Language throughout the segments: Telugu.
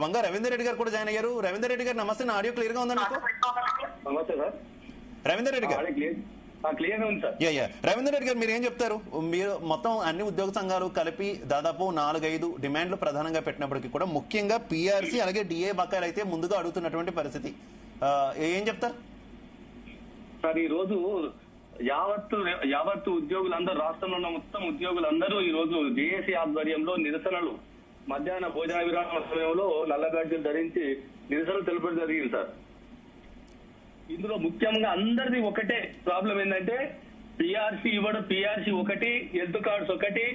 వంగ రవీందర్ రెడ్డి గారు కూడా జాయిన్ అయ్యారు. రవీందర్ రెడ్డి గారు నమస్తే, నా ఆడియో క్లియర్ గా ఉందా మీకు? నమస్తే సార్. రవీందర్ రెడ్డి గారు క్లియర్ ఉంది సార్. రవీందర్ రెడ్డి గారు మీరు ఏం చెప్తారు? మీరు మొత్తం అన్ని ఉద్యోగ సంఘాలు కలిపి దాదాపు 4-5 డిమాండ్లు ప్రధానంగా పెట్టినప్పటికీ కూడా ముఖ్యంగా పిఆర్సీ అలాగే డిఏ బకాయిలు అయితే ముందుగా అడుగుతున్నటువంటి పరిస్థితి, ఏం చెప్తారు సార్? ఈ రోజు యావత్తు ఉద్యోగులందరూ, రాష్ట్రంలో ఉన్న మొత్తం ఉద్యోగులందరూ ఈ రోజు జేఏసీ ఆధ్వర్యంలో నిరసనలు, మధ్యాహ్న భోజన విరామ సమయంలో నల్ల బ్యాడ్జీలు ధరించి నిరసనలు తెలపడం జరిగింది సార్. ఇందులో ముఖ్యంగా అందరిది ఒకటే ప్రాబ్లం ఏంటంటే పిఆర్సీ ఇవ్వడం, పిఆర్సీ ఒకటి, హెల్త్ కార్డ్స్ ఒకటి,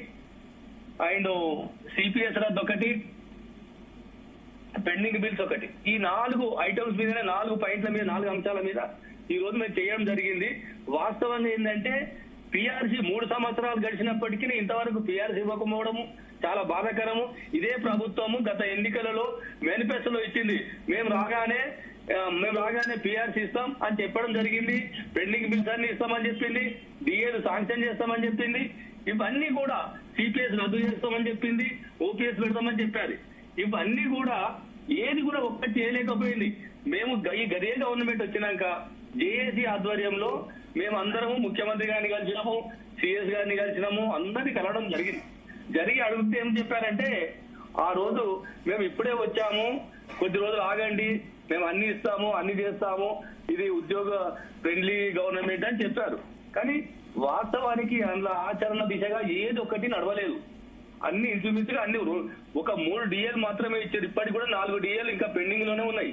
అండ్ సిపిఎస్ రద్దు ఒకటి, పెండింగ్ బిల్స్ ఒకటి. ఈ 4 ఐటమ్స్ మీదనే 4 పాయింట్ల మీద 4 అంశాల మీద ఈ రోజు మేము చేయడం జరిగింది. వాస్తవంగా ఏంటంటే పిఆర్సీ 3 సంవత్సరాలు గడిచినప్పటికీ ఇంతవరకు పిఆర్సీ ఇవ్వకపోవడము చాలా బాధాకరము. ఇదే ప్రభుత్వము గత ఎన్నికలలో మేనిఫెస్టోలో ఇచ్చింది, మేము రాగానే పిఆర్సీ ఇస్తాం అని చెప్పడం జరిగింది. పెండింగ్ బిల్స్ అన్ని ఇస్తామని చెప్పింది, డిఏలు శాంక్షన్ చేస్తామని చెప్పింది, ఇవన్నీ కూడా సిపిఎస్ రద్దు చేస్తామని చెప్పింది, ఓపీఎస్ పెడతామని చెప్పారు. ఇవన్నీ కూడా ఏది కూడా ఒక్కటి చేయలేకపోయింది. మేము ఈ గదే గవర్నమెంట్ వచ్చినాక జేఏసీ ఆధ్వర్యంలో మేము అందరము ముఖ్యమంత్రి గారిని కలిసినాము, సిఎస్ గారిని కలిసినాము, అందరినీ కలవడం జరిగి అడిగితే ఏం చెప్పారంటే, ఆ రోజు మేము ఇప్పుడే వచ్చాము, కొద్ది రోజులు ఆగండి, మేము అన్ని ఇస్తాము, అన్ని చేస్తాము, ఇది ఉద్యోగ ఫ్రెండ్లీ గవర్నమెంట్ అని చెప్పారు. కానీ వాస్తవానికి అందులో ఆచరణ దిశగా ఏది ఒకటి నడవలేదు. అన్ని ఇంచుమించుగా అన్ని ఒక 3 డిఏలు మాత్రమే ఇచ్చారు. ఇప్పటికి కూడా 4 డిఏలు ఇంకా పెండింగ్ లోనే ఉన్నాయి.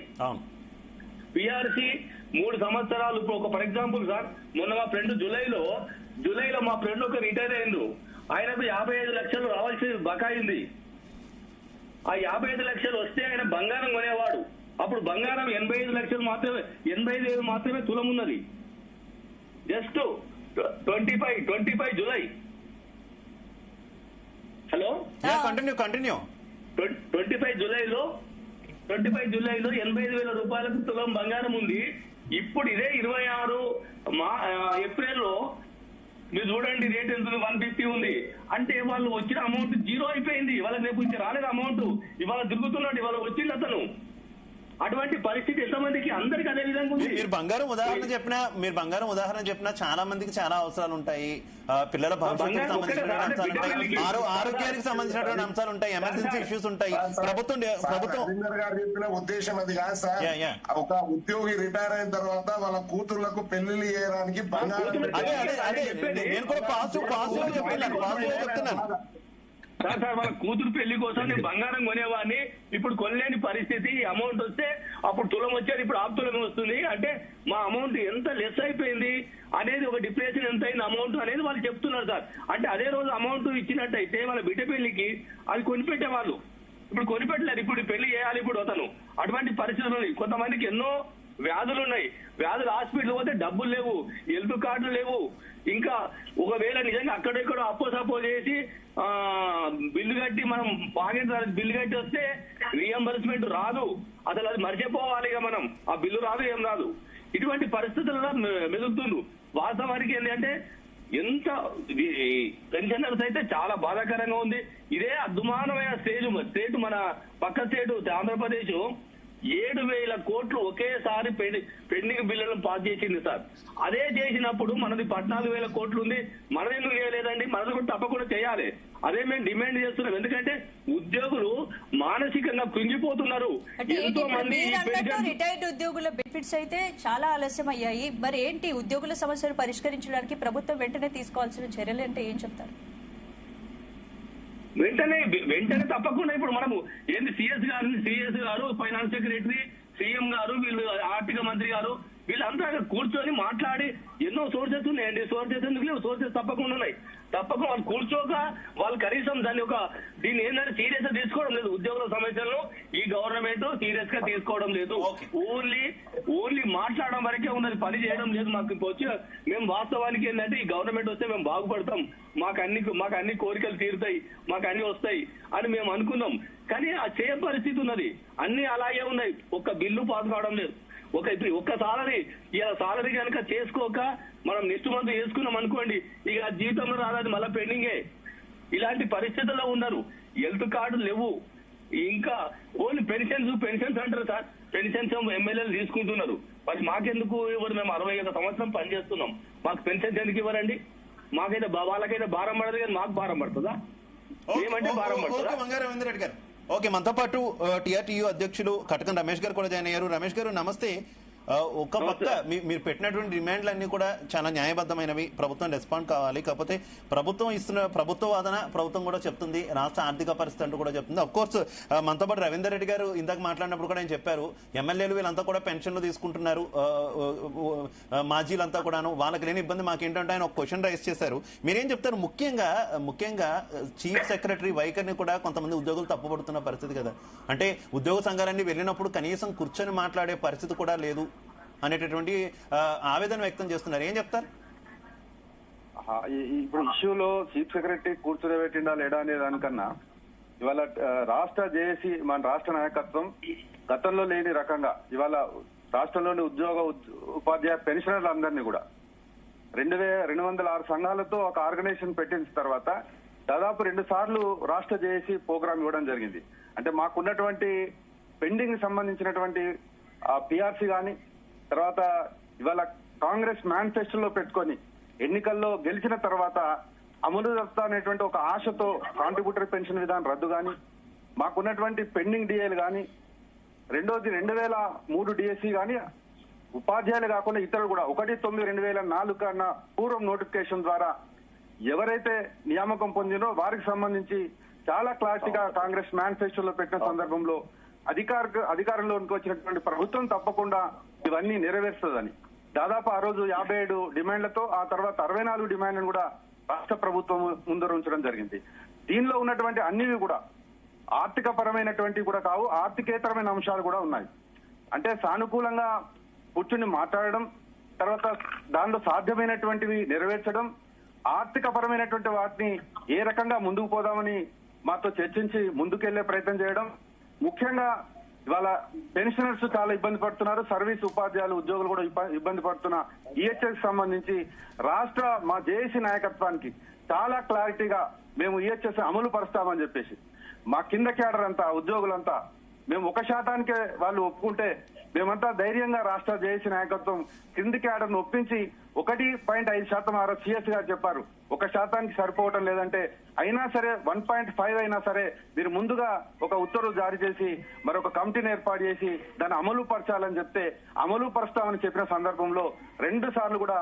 పిఆర్సీ 3 సంవత్సరాలు. ఇప్పుడు ఫర్ ఎగ్జాంపుల్ సార్, మొన్న మా ఫ్రెండ్ జూలైలో మా ఫ్రెండ్ ఒక రిటైర్ అయిండు. ఆయనకు 55 లక్షలు రావాల్సిన బకాయింది. ఆ 55 లక్షలు వస్తే ఆయన బంగారం కొనేవాడు. అప్పుడు బంగారం 85 లక్షలు మాత్రమే, 85 మాత్రమే తులం ఉన్నది. Just 25 July. హలో, కంటిన్యూ 25 జూలైలో 85,000 రూపాయలకు తులం బంగారం ఉంది. ఇప్పుడు ఇదే 26 ఏప్రిల్లో మీరు చూడండి రేట్ ఎంత, 150 ఉంది. అంటే వాళ్ళు వచ్చిన అమౌంట్ 0 అయిపోయింది. వాళ్ళకి రేపు ఇంకా రాలేదు అమౌంట్. ఇవాళ తిరుగుతున్నాడు, ఇవాళ వచ్చింది అతను. అటువంటి పరిస్థితి ఎంతమందికి, అందరికి అదే విధంగా ఉంది. మీరు బంగారం ఉదాహరణ చెప్పినా చాలా మందికి చాలా అవసరాలు ఉంటాయి. పిల్లల భవిష్యత్తుకు సంబంధించిన అంశాలు ఉంటాయి, ఆరోగ్యానికి సంబంధించినటువంటి అంశాలు ఉంటాయి, ఎమర్జెన్సీ ఇష్యూస్ ఉంటాయి. ప్రభుత్వం గారు చెప్పిన ఉద్దేశం అది కాదు సార్. ఒక ఉద్యోగి రిటైర్ అయిన తర్వాత వాళ్ళ కూతుర్లకు పెళ్లిళ్ళు చేయడానికి నేను కూడా పాజిటివ్ చెప్తున్నాను. సార్ వాళ్ళ కూతురు పెళ్లి కోసం నేను బంగారం కొనేవాడిని, ఇప్పుడు కొనలేని పరిస్థితి. అమౌంట్ వస్తే అప్పుడు తులం వచ్చేది, ఇప్పుడు ఆఫ్ తులం వస్తుంది. అంటే మా అమౌంట్ ఎంత లెస్ అయిపోయింది అనేది, ఒక డిప్రెషన్ ఎంత అయింది అమౌంట్ అనేది వాళ్ళు చెప్తున్నారు సార్. అంటే అదే రోజు అమౌంట్ ఇచ్చినట్టయితే వాళ్ళ బిడ్డ పెళ్లికి అది కొనిపెట్టేవాళ్ళు. ఇప్పుడు కొనిపెట్టలేరు. ఇప్పుడు పెళ్లి చేయాలి ఇప్పుడు అతను. అటువంటి పరిస్థితులు ఉన్నాయి. కొంతమందికి ఎన్నో వ్యాధులు ఉన్నాయి. హాస్పిటల్ పోతే డబ్బులు లేవు, హెల్త్ కార్డులు లేవు. ఇంకా ఒకవేళ నిజంగా అక్కడెక్కడో అప్పో చేసి బిల్లు కట్టి మనం బాగా బిల్లు కట్టి వస్తే రీఎంబర్స్మెంట్ రాదు. అసలు అది మర్చిపోవాలి. ఇక మనం ఆ బిల్లు రాదు, ఏం రాదు. ఇటువంటి పరిస్థితులలో మెదులుతుండ్రు. వాస్తవానికి ఏంటంటే ఎంత పెన్షనర్స్ అయితే చాలా బాధాకరంగా ఉంది. ఇదే అద్మానమైన స్టేట్ మన పక్క స్టేట్ ఆంధ్రప్రదేశ్ 7,000 కోట్లు ఒకేసారి పెండింగ్ బిల్లులను పాస్ చేసింది సార్. అదే చేసినప్పుడు మనది 14,000 కోట్లు ఉంది. మనది ఎందుకు చేయలేదండి? మనది కూడా తప్పకుండా చేయాలి. అదే మేము డిమాండ్ చేస్తున్నాం. ఎందుకంటే ఉద్యోగులు మానసికంగా కృంగిపోతున్నారు. ఎంతో మంది రిటైర్డ్ ఉద్యోగుల బెనిఫిట్స్ అయితే చాలా ఆలస్యం అయ్యాయి. మరి ఏంటి ఉద్యోగుల సమస్యలు పరిష్కరించడానికి ప్రభుత్వం వెంటనే తీసుకోవాల్సిన చర్యలు అంటే ఏం చెప్తారు? వెంటనే తప్పకుండా ఇప్పుడు మనము ఏంటి సిఎస్ గారు, ఫైనాన్స్ సెక్రటరీ, సీఎం గారు, వీళ్ళు ఆర్థిక మంత్రి గారు, వీళ్ళంతా కూర్చొని మాట్లాడి ఎన్నో సోర్సెస్ ఉన్నాయండి. సోర్సెస్ ఎందుకు లేవు? సోర్సెస్ తప్పకుండా ఉన్నాయి. తప్పకుండా వాళ్ళు కూర్చోక వాళ్ళు కనీసం దీన్ని ఏంటంటే సీరియస్ గా తీసుకోవడం లేదు. ఉద్యోగుల సమస్యలను ఈ గవర్నమెంట్ సీరియస్ గా తీసుకోవడం లేదు. ఓన్లీ మాట్లాడడం వరకే ఉన్నది, పని చేయడం లేదు. మాకు వచ్చి మేము వాస్తవానికి ఏంటంటే ఈ గవర్నమెంట్ వస్తే మేము బాగుపడతాం, మాకు అన్ని కోరికలు తీరుతాయి, మాకు అన్ని వస్తాయి అని మేము అనుకున్నాం. కానీ ఆ చేయ పరిస్థితి ఉన్నది. అన్ని అలాగే ఉన్నాయి. ఒక్క బిల్లు పాస్ కావడం లేదు. ఒక్క సాలరీ కనుక చేసుకోక మనం నెక్స్ట్ మంత్ చేసుకున్నాం అనుకోండి, ఇక జీవితంలో రాలేదు, మళ్ళీ పెండింగే. ఇలాంటి పరిస్థితుల్లో ఉన్నారు. హెల్త్ కార్డు లేవు, ఇంకా ఓన్లీ పెన్షన్స్ అంటారు సార్. పెన్షన్స్ ఎమ్మెల్యేలు తీసుకుంటున్నారు. మరి మాకెందుకు ఇవ్వరు? మేము 61 సంవత్సరం పనిచేస్తున్నాం. మాకు పెన్షన్స్ ఎందుకు ఇవ్వరండి? మాకైతే వాళ్ళకైతే భారం పడదు, కానీ మాకు భారం పడుతుందా? ఏమంటే భారం పడుతుందా? వంగారు రవీందర్ రెడ్డి గారు, ఓకే, మనతో పాటు టీఆర్టీయూ అధ్యక్షులు కటకం రమేష్ గారు కూడా జాయిన్ అయ్యారు. రమేష్ గారు నమస్తే. ఒక పక్క మీరు పెట్టినటువంటి డిమాండ్లన్నీ కూడా చాలా న్యాయబద్ధమైనవి, ప్రభుత్వం రెస్పాండ్ కావాలి. కాకపోతే ప్రభుత్వం ఇస్తున్న ప్రభుత్వ వాదన ప్రభుత్వం కూడా చెప్తుంది, రాష్ట్ర ఆర్థిక పరిస్థితి అంటూ కూడా చెప్తుంది. అఫ్ కోర్స్ మనతో పాటు రవీందర్ రెడ్డి గారు ఇందాక మాట్లాడినప్పుడు కూడా ఆయన చెప్పారు, ఎమ్మెల్యేలు వీళ్ళంతా కూడా పెన్షన్లు తీసుకుంటున్నారు, మాజీలంతా కూడాను, వాళ్ళకి లేని ఇబ్బంది మాకేంటంటే ఆయన ఒక క్వశ్చన్ రైజ్ చేశారు. మీరేం చెప్తారు? ముఖ్యంగా చీఫ్ సెక్రటరీ వైఖరిని కూడా కొంతమంది ఉద్యోగులు తప్పుపడుతున్న పరిస్థితి కదా. అంటే ఉద్యోగ సంఘాలన్నీ వెళ్ళినప్పుడు కనీసం కూర్చొని మాట్లాడే పరిస్థితి కూడా లేదు అనేటటువంటి ఆవేదన వ్యక్తం చేస్తున్నారు. ఏం చెప్తారు? ఇప్పుడు ఇష్యూలో చీఫ్ సెక్రటరీ కూర్చోబెట్టిండా లేడా అనే దానికన్నా ఇవాళ రాష్ట్ర జేఏసీ మన రాష్ట్ర నాయకత్వం గతంలో లేని రకంగా ఇవాళ రాష్ట్రంలోని ఉపాధ్యాయ పెన్షనర్లందరినీ కూడా 206 సంఘాలతో ఒక ఆర్గనైజేషన్ పెట్టిన తర్వాత దాదాపు 2 సార్లు రాష్ట్ర జేఏసీ ప్రోగ్రామ్ ఇవ్వడం జరిగింది. అంటే మాకున్నటువంటి పెండింగ్ సంబంధించినటువంటి పిఆర్సీ కానీ, తర్వాత ఇవాళ కాంగ్రెస్ మేనిఫెస్టోలో పెట్టుకొని ఎన్నికల్లో గెలిచిన తర్వాత అమలు చేస్తా అనేటువంటి ఒక ఆశతో కాంట్రిబ్యూటరీ పెన్షన్ విధానం రద్దు కానీ, మాకున్నటువంటి పెండింగ్ డిఏలు కానీ, రెండోది 2003 డిఎస్సి కానీ, ఉపాధ్యాయులు కాకుండా ఇతరులు కూడా 1/9/2004 కన్నా పూర్వం నోటిఫికేషన్ ద్వారా ఎవరైతే నియామకం పొందినో వారికి సంబంధించి చాలా క్లారిటీగా కాంగ్రెస్ మేనిఫెస్టోలో పెట్టిన సందర్భంలో అధికారంలోకి వచ్చినటువంటి ప్రభుత్వం తప్పకుండా ఇవన్నీ నెరవేరుస్తుందని దాదాపు ఆ రోజు 57 డిమాండ్లతో ఆ తర్వాత 64 డిమాండ్లను కూడా రాష్ట్ర ప్రభుత్వం ముందర ఉంచడం జరిగింది. దీనిలో ఉన్నటువంటి అన్ని కూడా ఆర్థిక పరమైనటువంటి కూడా కావు, ఆర్థికేతరమైన అంశాలు కూడా ఉన్నాయి. అంటే సానుకూలంగా కూర్చుని మాట్లాడడం, తర్వాత దానిలో సాధ్యమైనటువంటివి నెరవేర్చడం, ఆర్థిక పరమైనటువంటి వాటిని ఏ రకంగా ముందుకు పోదామని మాతో చర్చించి ముందుకెళ్లే ప్రయత్నం చేయడం. ముఖ్యంగా ఇవాళ పెన్షనర్స్ చాలా ఇబ్బంది పడుతున్నారు, సర్వీస్ ఉపాధ్యాయులు ఉద్యోగులు కూడా ఇబ్బంది పడుతున్న ఈహెచ్ఎస్ సంబంధించి రాష్ట్ర మా జేఏసీ నాయకత్వానికి చాలా క్లారిటీగా మేము ఈహెచ్ఎస్ అమలు పరుస్తామని చెప్పేసి మా కింద క్యాడర్ అంతా ఉద్యోగులంతా మేము 1% వాళ్ళు ఒప్పుకుంటే మేమంతా ధైర్యంగా రాష్ట్ర జేఏసీ నాయకత్వం కింది క్యాడర్ను ఒప్పించి 1.5% ఆ సిఎస్ గారు చెప్పారు 1% సరిపోవటం లేదంటే అయినా సరే 1.5 అయినా సరే మీరు ముందుగా ఒక ఉత్తర్వులు జారీ చేసి మరొక కమిటీని ఏర్పాటు చేసి దాన్ని అమలు పరచాలని చెప్తే అమలు పరుస్తామని చెప్పిన సందర్భంలో 2 సార్లు కూడా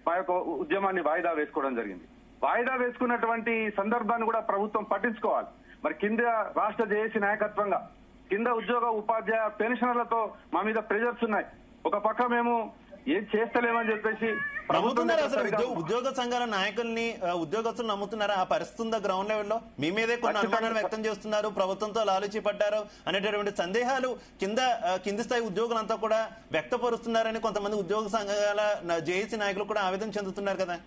మా యొక్క ఉద్యమాన్ని వాయిదా వేసుకోవడం జరిగింది. వాయిదా వేసుకున్నటువంటి సందర్భాన్ని కూడా ప్రభుత్వం పట్టించుకోవాలి. మరి కింద రాష్ట్ర జేఏసీ నాయకత్వంగా కింద ఉద్యోగ ఉపాధ్యాయ పెన్షనర్లతో మా మీద ప్రెజర్స్ ఉన్నాయి. ఒక పక్క మేము ఏం చేస్తలేమని చెప్పేసి ఉద్యోగ సంఘాల నాయకుల్ని ఉద్యోగస్తులు నమ్ముతున్నారా? ఆ పరిస్థితి ఉందా గ్రౌండ్ లెవెల్లో? మీ మీదే కొన్ని అనుమానాలు వ్యక్తం చేస్తున్నారు, ప్రభుత్వంతో లాలూచి పడ్డారు అనేటటువంటి సందేహాలు కింది స్థాయి ఉద్యోగులంతా కూడా వ్యక్తపరుస్తున్నారని కొంతమంది ఉద్యోగ సంఘాల జేఏసీ నాయకులు కూడా ఆవేదన చెందుతున్నారు కదా.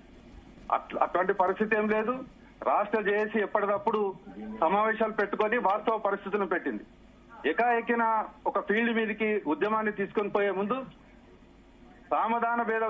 అటువంటి పరిస్థితి ఏం లేదు. రాష్ట్ర జేఏసీ ఎప్పటికప్పుడు సమావేశాలు పెట్టుకొని వాస్తవ పరిస్థితులను పెట్టింది. ఏకాఏకిన ఒక ఫీల్డ్ మీదకి ఉద్యమాన్ని తీసుకొని పోయే ముందు సామధాన భేద